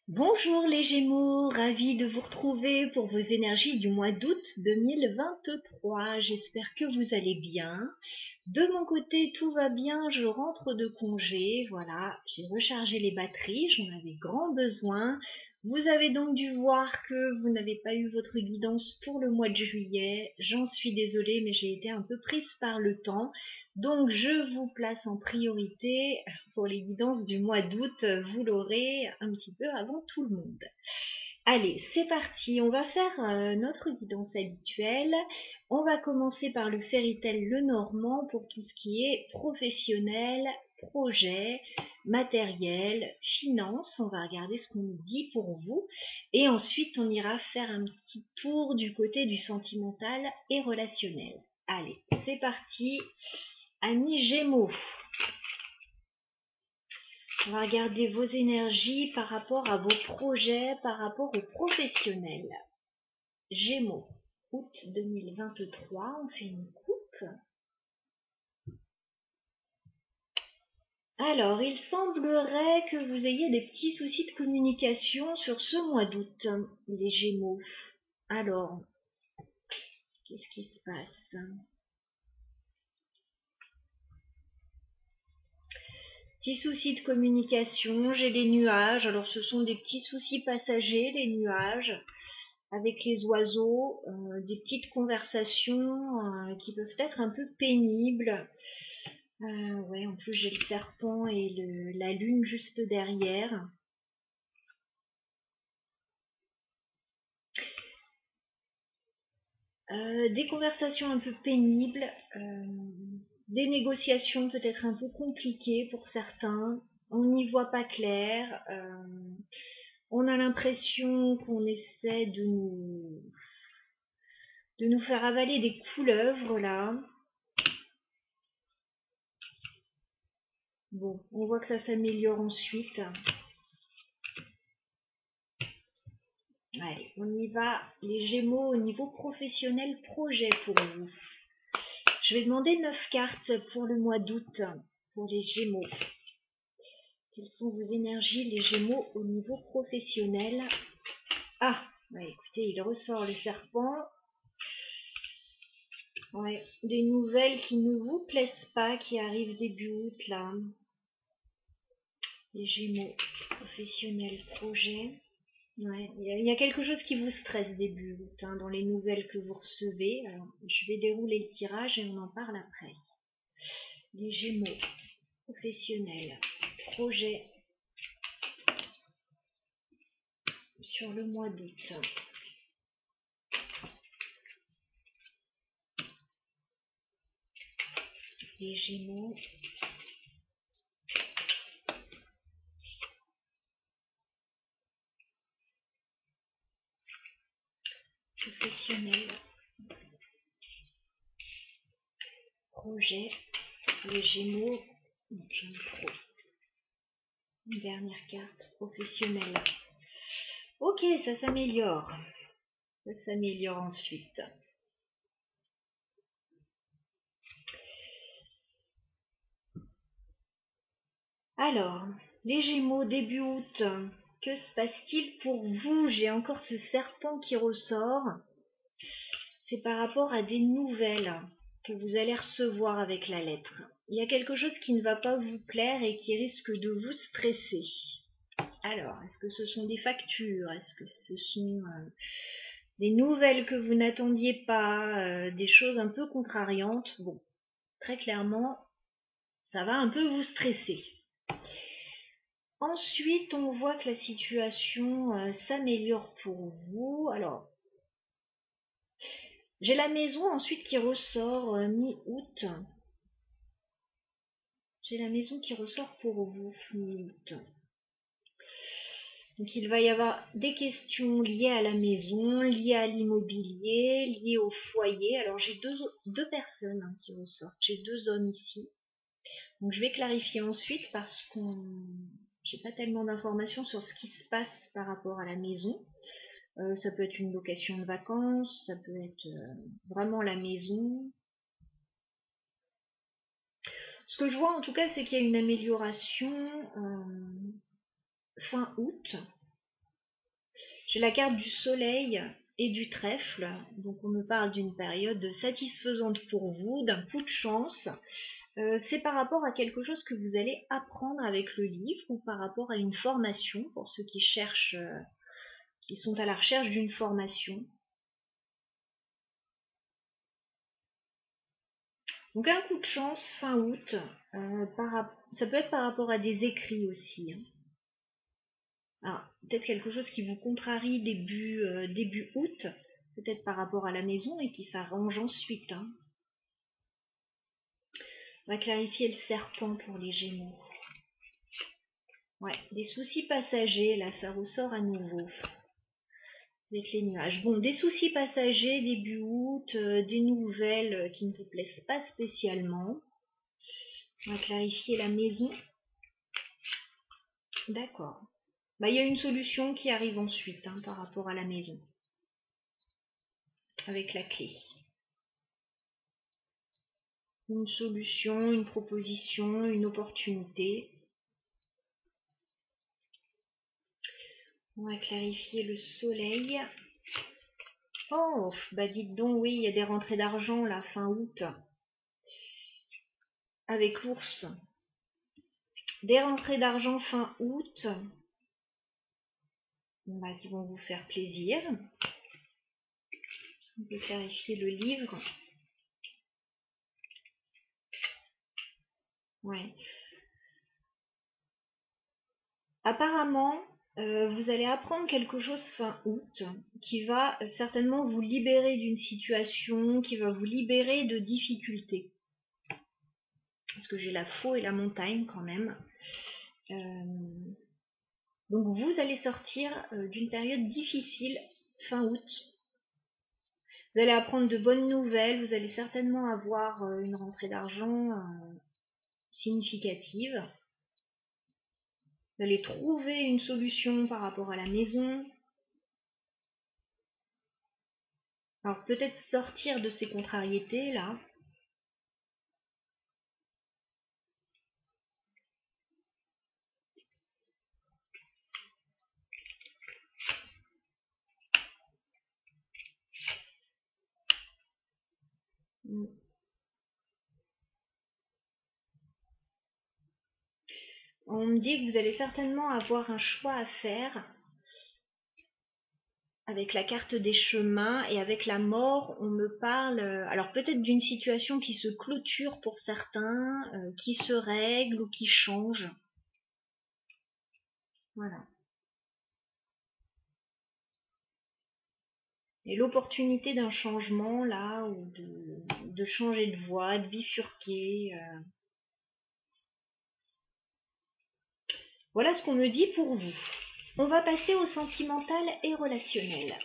Bonjour les Gémeaux, ravie de vous retrouver pour vos énergies du mois d'août 2023. J'espère que vous allez bien. De mon côté, tout va bien, je rentre de congé, voilà, j'ai rechargé les batteries, j'en avais grand besoin. Vous avez donc dû voir que vous n'avez pas eu votre guidance pour le mois de juillet. J'en suis désolée, mais j'ai été un peu prise par le temps. Donc je vous place en priorité pour les guidances du mois d'août. Vous l'aurez un petit peu avant tout le monde. Allez, c'est parti, on va faire notre guidance habituelle. On va commencer par le Fairytale Lenormand pour tout ce qui est professionnel, projet, matériel, finance. On va regarder ce qu'on nous dit pour vous. Et ensuite, on ira faire un petit tour du côté du sentimental et relationnel. Allez, c'est parti. Amis Gémeaux, on va regarder vos énergies par rapport à vos projets, par rapport aux professionnels. Gémeaux, août 2023, on fait une coupe. Alors, il semblerait que vous ayez des petits soucis de communication sur ce mois d'août, les Gémeaux. Alors, qu'est-ce qui se passe? Petits soucis de communication, j'ai les nuages. Alors, ce sont des petits soucis passagers, les nuages, avec les oiseaux, des petites conversations qui peuvent être un peu pénibles. Ouais, en plus j'ai le serpent et la lune juste derrière. Des conversations un peu pénibles, des négociations peut-être un peu compliquées pour certains. On n'y voit pas clair. On a l'impression qu'on essaie de nous faire avaler des couleuvres là. Bon, on voit que ça s'améliore ensuite. Allez, on y va, les Gémeaux au niveau professionnel projet pour vous. Je vais demander 9 cartes pour le mois d'août pour les Gémeaux. Quelles sont vos énergies, les Gémeaux, au niveau professionnel? Ah, ouais, écoutez, il ressort le serpent. Ouais, des nouvelles qui ne vous plaisent pas, qui arrivent début août, là. Les Gémeaux, professionnels, projet. Ouais, il y a quelque chose qui vous stresse début août, dans les nouvelles que vous recevez. Alors, je vais dérouler le tirage et on en parle après. Les Gémeaux, professionnels, projet sur le mois d'août. Les Gémeaux, professionnels, projet, les Gémeaux, j'aime trop. Une dernière carte, professionnelle. Ok, ça s'améliore. Ça s'améliore ensuite. Alors, les Gémeaux, début août, que se passe-t-il pour vous? J'ai encore ce serpent qui ressort. C'est par rapport à des nouvelles que vous allez recevoir avec la lettre. Il y a quelque chose qui ne va pas vous plaire et qui risque de vous stresser. Alors, est-ce que ce sont des factures? Est-ce que ce sont des nouvelles que vous n'attendiez pas? Des choses un peu contrariantes? Bon, très clairement, ça va un peu vous stresser. Ensuite, on voit que la situation s'améliore pour vous. Alors, j'ai la maison ensuite qui ressort mi-août. J'ai la maison qui ressort pour vous mi-août. Donc il va y avoir des questions liées à la maison, liées à l'immobilier, liées au foyer. Alors j'ai deux personnes qui ressortent. J'ai deux hommes ici. Donc je vais clarifier ensuite parce que j'ai pas tellement d'informations sur ce qui se passe par rapport à la maison. Ça peut être une location de vacances, ça peut être vraiment la maison. Ce que je vois en tout cas, c'est qu'il y a une amélioration fin août. J'ai la carte du soleil et du trèfle, donc on me parle d'une période satisfaisante pour vous, d'un coup de chance. C'est par rapport à quelque chose que vous allez apprendre avec le livre ou par rapport à une formation pour ceux qui cherchent, qui sont à la recherche d'une formation. Donc un coup de chance fin août, ça peut être par rapport à des écrits aussi. Alors, peut-être quelque chose qui vous contrarie début août, peut-être par rapport à la maison et qui s'arrange ensuite. On va clarifier le serpent pour les Gémeaux. Ouais, des soucis passagers, là ça ressort à nouveau. Avec les nuages. Bon, des soucis passagers début août, des nouvelles qui ne vous plaisent pas spécialement. On va clarifier la maison. D'accord. Bah, il y a une solution qui arrive ensuite par rapport à la maison. Avec la clé. Une solution, une proposition, une opportunité. On va clarifier le soleil. Oh, bah dites donc, oui, il y a des rentrées d'argent là, fin août. Avec l'ours. Des rentrées d'argent fin août. Bah, qui vont vous faire plaisir. On peut clarifier le livre. Ouais. Apparemment, vous allez apprendre quelque chose fin août qui va certainement vous libérer d'une situation, qui va vous libérer de difficultés. Parce que j'ai la faux et la montagne quand même. Donc vous allez sortir d'une période difficile fin août. Vous allez apprendre de bonnes nouvelles, vous allez certainement avoir une rentrée d'argent significative. Vous allez trouver une solution par rapport à la maison. Alors peut-être sortir de ces contrariétés là. On me dit que vous allez certainement avoir un choix à faire avec la carte des chemins et avec la mort. On me parle alors peut-être d'une situation qui se clôture pour certains, qui se règle ou qui change. Voilà. Et l'opportunité d'un changement là, ou de changer de voie, de bifurquer. Voilà ce qu'on me dit pour vous. On va passer au sentimental et relationnel.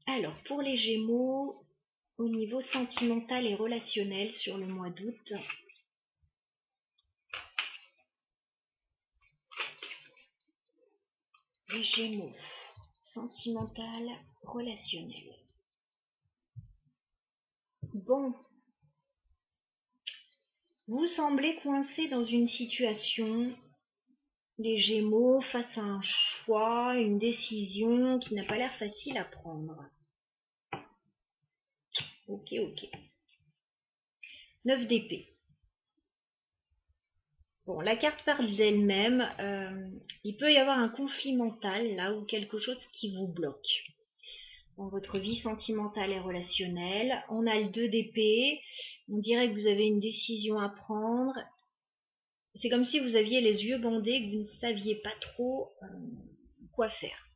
Alors, pour les Gémeaux, au niveau sentimental et relationnel sur le mois d'août, les Gémeaux, sentimental, relationnel. Bon, vous semblez coincé dans une situation, les Gémeaux, face à un choix, une décision qui n'a pas l'air facile à prendre. Ok. 9 d'épée. Bon, la carte parle d'elle-même. Il peut y avoir un conflit mental, là, ou quelque chose qui vous bloque dans votre vie sentimentale et relationnelle. On a le 2 d'épée. On dirait que vous avez une décision à prendre. C'est comme si vous aviez les yeux bandés, que vous ne saviez pas trop quoi faire.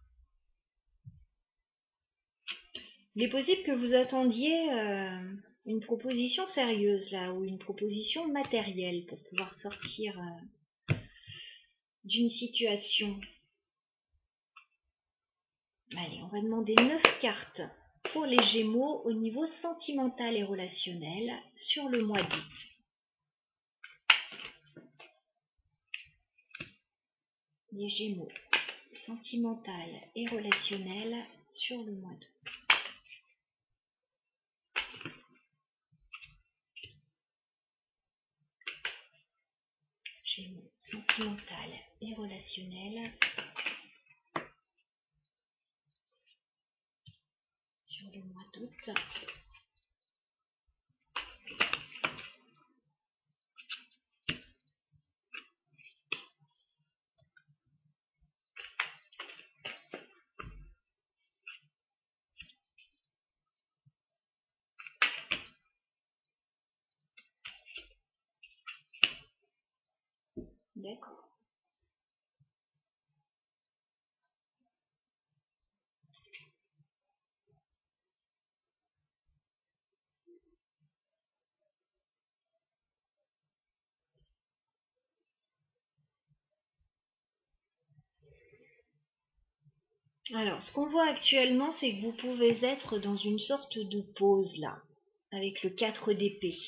Il est possible que vous attendiez une proposition sérieuse, là, ou une proposition matérielle pour pouvoir sortir d'une situation. Allez, on va demander 9 cartes pour les Gémeaux au niveau sentimental et relationnel sur le mois d'août. Les Gémeaux, sentimental et relationnel sur le mois d'août. Gémeaux, sentimental et relationnel sur le mois d'août. D'accord. Alors, ce qu'on voit actuellement, c'est que vous pouvez être dans une sorte de pause là, avec le 4 d'épée.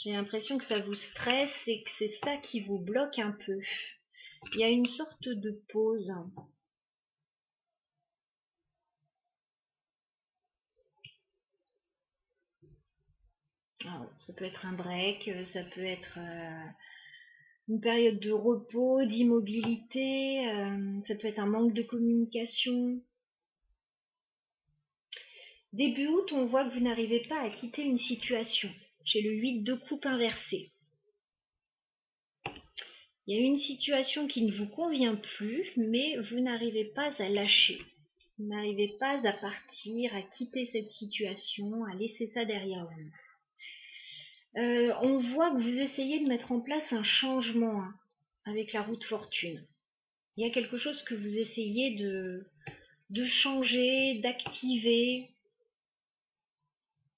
J'ai l'impression que ça vous stresse et que c'est ça qui vous bloque un peu. Il y a une sorte de pause. Alors, ça peut être un break, ça peut être une période de repos, d'immobilité, ça peut être un manque de communication. Début août, on voit que vous n'arrivez pas à quitter une situation. J'ai le 8 de coupe inversé. Il y a une situation qui ne vous convient plus, mais vous n'arrivez pas à lâcher. Vous n'arrivez pas à partir, à quitter cette situation, à laisser ça derrière vous. On voit que vous essayez de mettre en place un changement avec la roue de fortune. Il y a quelque chose que vous essayez de changer, d'activer.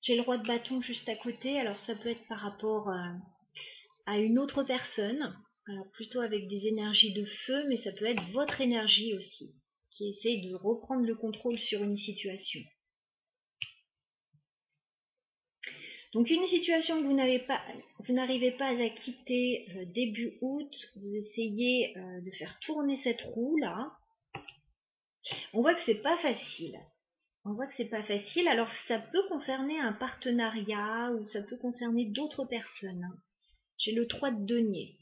J'ai le roi de bâton juste à côté, alors ça peut être par rapport à une autre personne, alors plutôt avec des énergies de feu, mais ça peut être votre énergie aussi, qui essaie de reprendre le contrôle sur une situation. Donc une situation que vous n'arrivez pas à quitter début août, vous essayez de faire tourner cette roue là. On voit que c'est pas facile. On voit que c'est pas facile. Alors ça peut concerner un partenariat ou ça peut concerner d'autres personnes. J'ai le 3 de denier.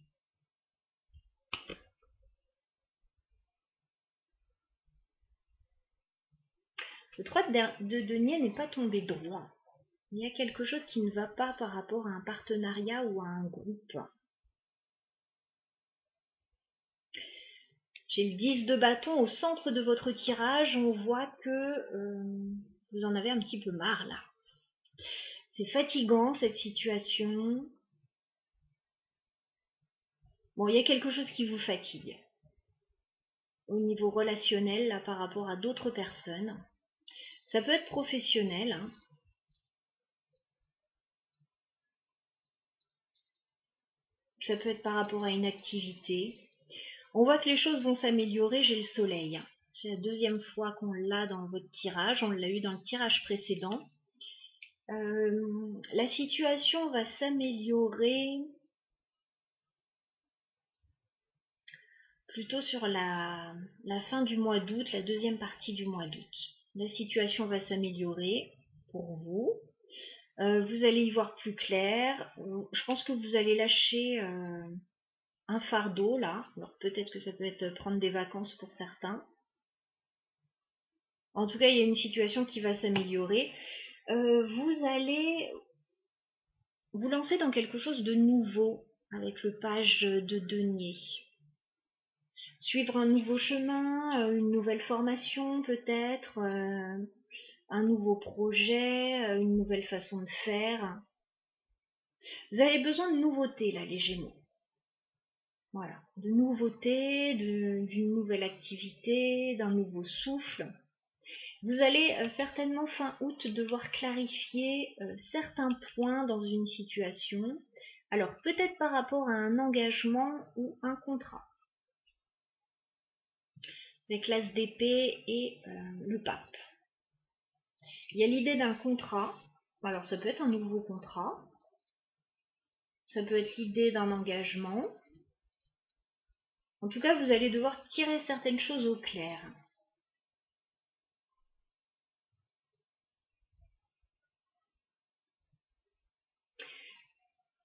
Le 3 de denier n'est pas tombé droit. Il y a quelque chose qui ne va pas par rapport à un partenariat ou à un groupe. J'ai le 10 de bâton au centre de votre tirage. On voit que vous en avez un petit peu marre là. C'est fatigant cette situation. Bon, il y a quelque chose qui vous fatigue. Au niveau relationnel, là, par rapport à d'autres personnes. Ça peut être professionnel, hein. Ça peut être par rapport à une activité. On voit que les choses vont s'améliorer, j'ai le soleil. C'est la deuxième fois qu'on l'a dans votre tirage, on l'a eu dans le tirage précédent. La situation va s'améliorer plutôt sur la fin du mois d'août, la deuxième partie du mois d'août. La situation va s'améliorer pour vous. Vous allez y voir plus clair. Je pense que vous allez lâcher un fardeau là. Alors peut-être que ça peut être prendre des vacances pour certains. En tout cas, il y a une situation qui va s'améliorer. Vous allez vous lancer dans quelque chose de nouveau avec le page de denier. Suivre un nouveau chemin, une nouvelle formation peut-être, un nouveau projet, une nouvelle façon de faire. Vous avez besoin de nouveautés là, les Gémeaux. Voilà, de nouveautés, d'une nouvelle activité, d'un nouveau souffle. Vous allez certainement fin août devoir clarifier certains points dans une situation. Alors peut-être par rapport à un engagement ou un contrat. Avec l'as d'épée et le pape. Il y a l'idée d'un contrat. Alors ça peut être un nouveau contrat. Ça peut être l'idée d'un engagement. En tout cas, vous allez devoir tirer certaines choses au clair.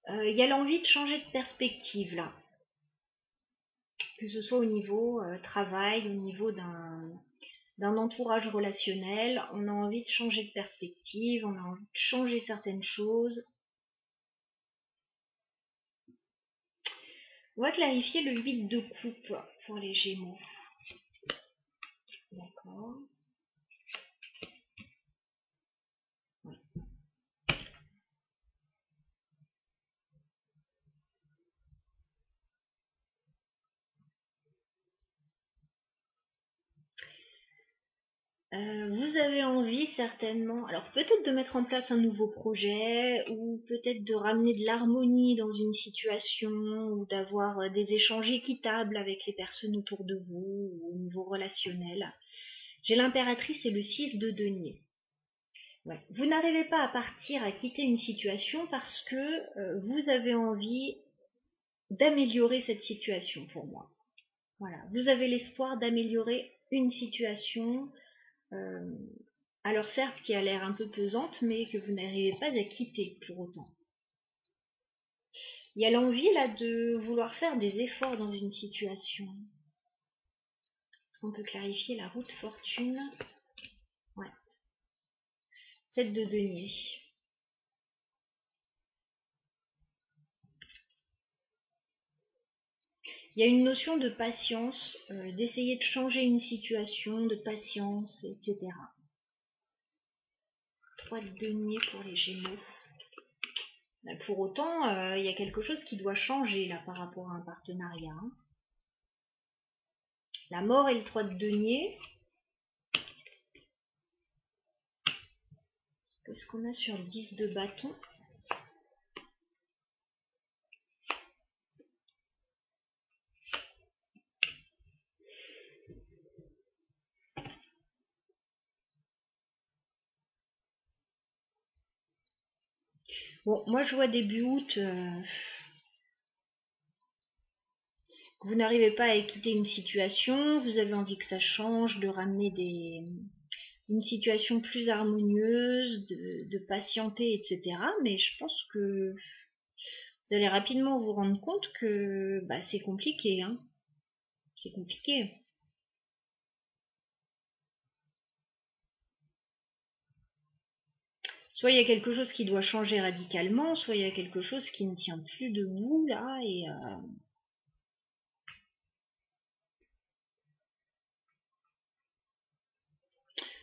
Il y a l'envie de changer de perspective là. que ce soit au niveau travail, au niveau d'un entourage relationnel, on a envie de changer de perspective, on a envie de changer certaines choses. On va clarifier le 8 de coupe pour les Gémeaux. D'accord. Vous avez envie certainement, alors peut-être de mettre en place un nouveau projet ou peut-être de ramener de l'harmonie dans une situation ou d'avoir des échanges équitables avec les personnes autour de vous ou au niveau relationnel. J'ai l'impératrice et le 6 de denier. Ouais. Vous n'arrivez pas à partir, à quitter une situation parce que vous avez envie d'améliorer cette situation pour moi. Voilà. Vous avez l'espoir d'améliorer une situation. Alors certes qui a l'air un peu pesante, mais que vous n'arrivez pas à quitter pour autant. Il y a l'envie là de vouloir faire des efforts dans une situation. Est-ce qu'on peut clarifier la route fortune? Ouais. 7 de denier. Il y a une notion de patience, d'essayer de changer une situation, de patience, etc. 3 de denier pour les Gémeaux. Pour autant, il y a quelque chose qui doit changer là par rapport à un partenariat. Hein. La mort et le 3 de denier. Qu'est-ce qu'on a sur le 10 de bâton? Bon, moi je vois début août que vous n'arrivez pas à quitter une situation, vous avez envie que ça change, de ramener une situation plus harmonieuse, de patienter, etc. Mais je pense que vous allez rapidement vous rendre compte que c'est compliqué, hein. C'est compliqué. Soit il y a quelque chose qui doit changer radicalement, soit il y a quelque chose qui ne tient plus debout là et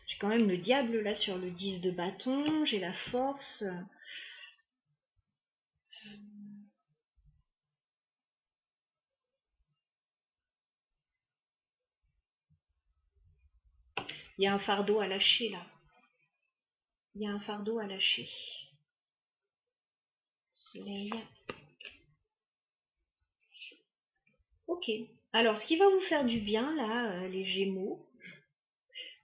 j'ai quand même le diable là sur le 10 de bâton, j'ai la force. Il y a un fardeau à lâcher là. Il y a un fardeau à lâcher. Soleil. Ok. Alors, ce qui va vous faire du bien là, les Gémeaux,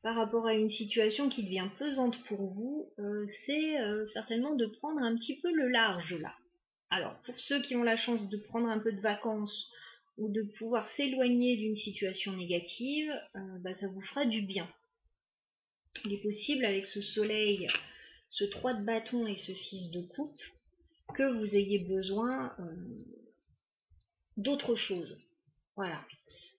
par rapport à une situation qui devient pesante pour vous, c'est certainement de prendre un petit peu le large là. Alors, pour ceux qui ont la chance de prendre un peu de vacances ou de pouvoir s'éloigner d'une situation négative, ça vous fera du bien. Il est possible avec ce soleil, ce 3 de bâton et ce 6 de coupe, que vous ayez besoin d'autre chose. Voilà.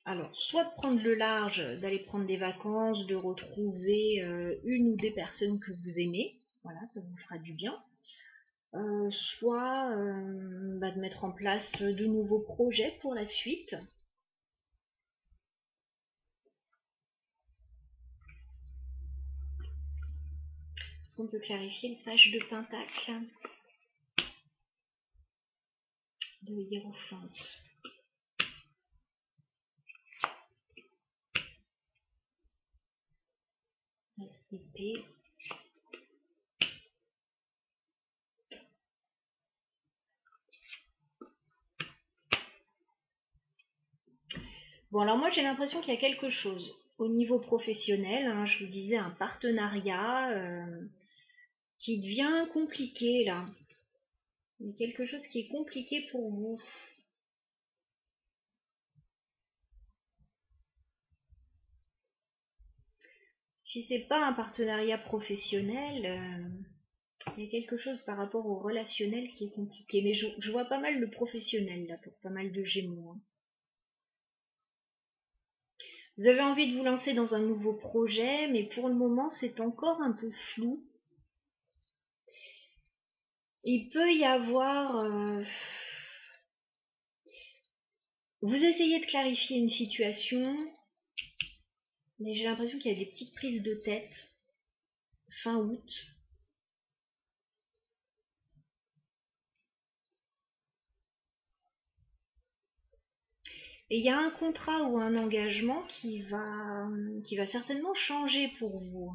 Alors, soit de prendre le large, d'aller prendre des vacances, de retrouver une ou des personnes que vous aimez. Voilà, ça vous fera du bien. Soit de mettre en place de nouveaux projets pour la suite. Est-ce qu'on peut clarifier le page de Pentacle de Hiérophante? Épée. Bon, alors moi j'ai l'impression qu'il y a quelque chose au niveau professionnel, hein, je vous disais un partenariat qui devient compliqué là. Il y a quelque chose qui est compliqué pour vous. Si c'est pas un partenariat professionnel, il y a quelque chose par rapport au relationnel qui est compliqué. Mais je vois pas mal le professionnel là pour pas mal de Gémeaux. Hein. Vous avez envie de vous lancer dans un nouveau projet, mais pour le moment, c'est encore un peu flou. Il peut y avoir... vous essayez de clarifier une situation, mais j'ai l'impression qu'il y a des petites prises de tête fin août. Et il y a un contrat ou un engagement qui va certainement changer pour vous.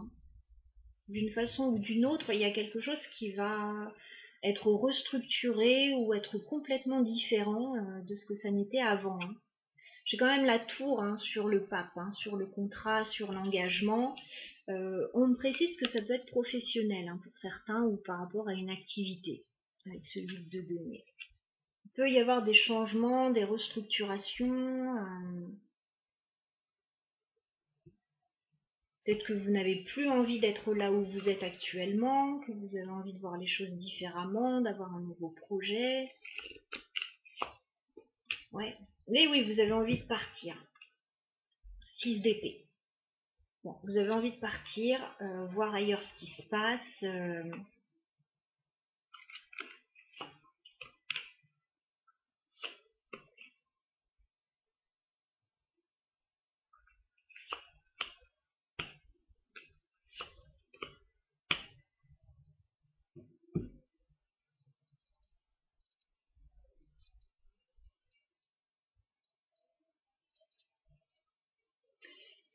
D'une façon ou d'une autre, il y a quelque chose qui va être restructuré ou être complètement différent de ce que ça n'était avant. J'ai quand même la tour sur le pape, sur le contrat, sur l'engagement. On me précise que ça peut être professionnel pour certains ou par rapport à une activité avec ce livre de denier. Il peut y avoir des changements, des restructurations. Peut-être que vous n'avez plus envie d'être là où vous êtes actuellement, que vous avez envie de voir les choses différemment, d'avoir un nouveau projet. Ouais. Mais oui, vous avez envie de partir. 6 d'épée. Bon, vous avez envie de partir, voir ailleurs ce qui se passe.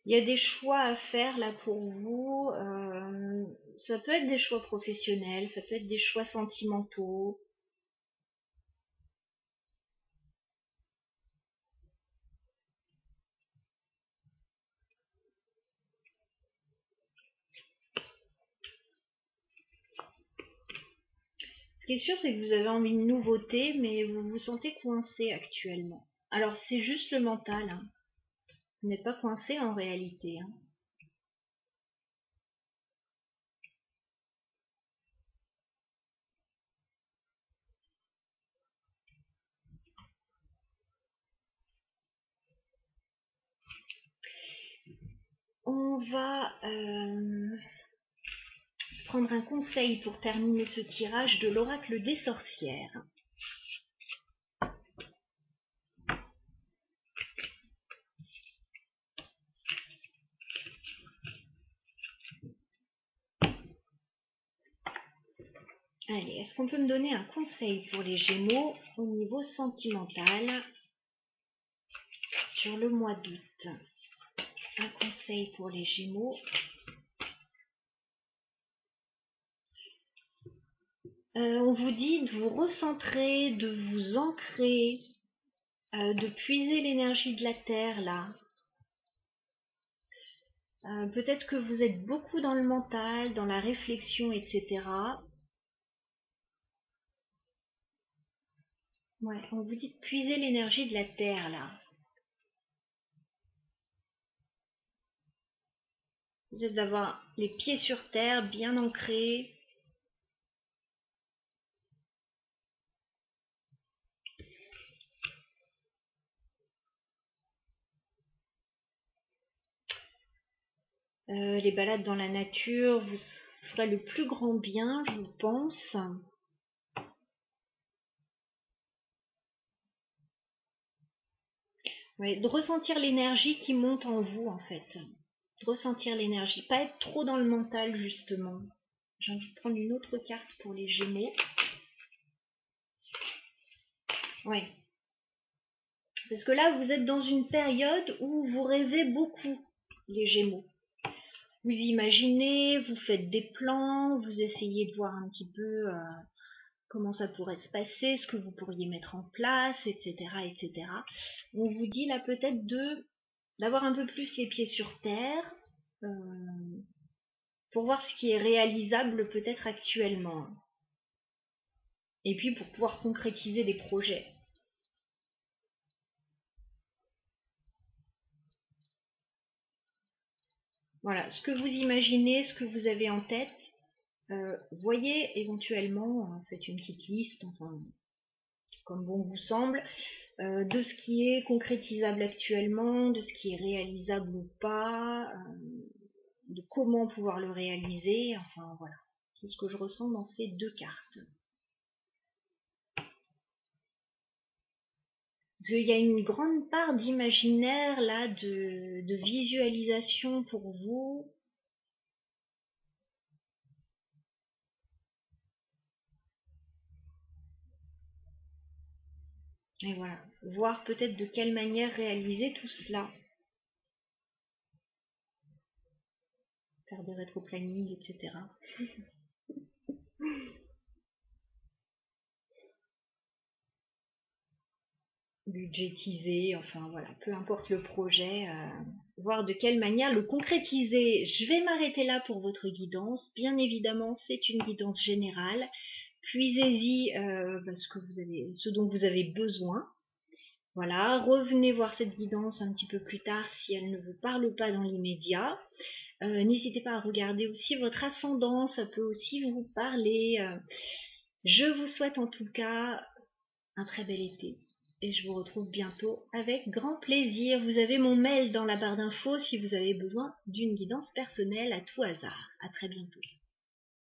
Il y a des choix à faire là pour vous. Ça peut être des choix professionnels, ça peut être des choix sentimentaux. Ce qui est sûr, c'est que vous avez envie de nouveauté, mais vous vous sentez coincé actuellement. Alors c'est juste le mental. Vous n'êtes pas coincé en réalité. On va prendre un conseil pour terminer ce tirage de l'oracle des sorcières. Allez, est-ce qu'on peut me donner un conseil pour les Gémeaux au niveau sentimental sur le mois d'août? Un conseil pour les Gémeaux. On vous dit de vous recentrer, de vous ancrer, de puiser l'énergie de la Terre là. Peut-être que vous êtes beaucoup dans le mental, dans la réflexion, etc. Ouais, on vous dit de puiser l'énergie de la Terre là. Vous êtes d'avoir les pieds sur terre, bien ancrés. Les balades dans la nature vous feraient le plus grand bien, je pense. Ouais, de ressentir l'énergie qui monte en vous, en fait. De ressentir l'énergie. Pas être trop dans le mental, justement. J'ai envie de prendre une autre carte pour les Gémeaux. Ouais. Parce que là, vous êtes dans une période où vous rêvez beaucoup, les Gémeaux. Vous imaginez, vous faites des plans, vous essayez de voir un petit peu comment ça pourrait se passer, ce que vous pourriez mettre en place, etc., etc. On vous dit là peut-être d'avoir un peu plus les pieds sur terre pour voir ce qui est réalisable peut-être actuellement. Et puis pour pouvoir concrétiser des projets. Voilà, ce que vous imaginez, ce que vous avez en tête, voyez éventuellement, faites une petite liste, enfin, comme bon vous semble, de ce qui est concrétisable actuellement, de ce qui est réalisable ou pas, de comment pouvoir le réaliser, enfin voilà. C'est ce que je ressens dans ces deux cartes. Parce qu'il y a une grande part d'imaginaire là, de visualisation pour vous. Et voilà, voir peut-être de quelle manière réaliser tout cela. Faire des rétro-plannings, etc. Budgétiser, enfin voilà, peu importe le projet, voir de quelle manière le concrétiser. Je vais m'arrêter là pour votre guidance. Bien évidemment, c'est une guidance générale. Puisez-y ce dont vous avez besoin. Voilà, revenez voir cette guidance un petit peu plus tard si elle ne vous parle pas dans l'immédiat. N'hésitez pas à regarder aussi votre ascendant, ça peut aussi vous parler. Je vous souhaite en tout cas un très bel été et je vous retrouve bientôt avec grand plaisir. Vous avez mon mail dans la barre d'infos si vous avez besoin d'une guidance personnelle à tout hasard. À très bientôt.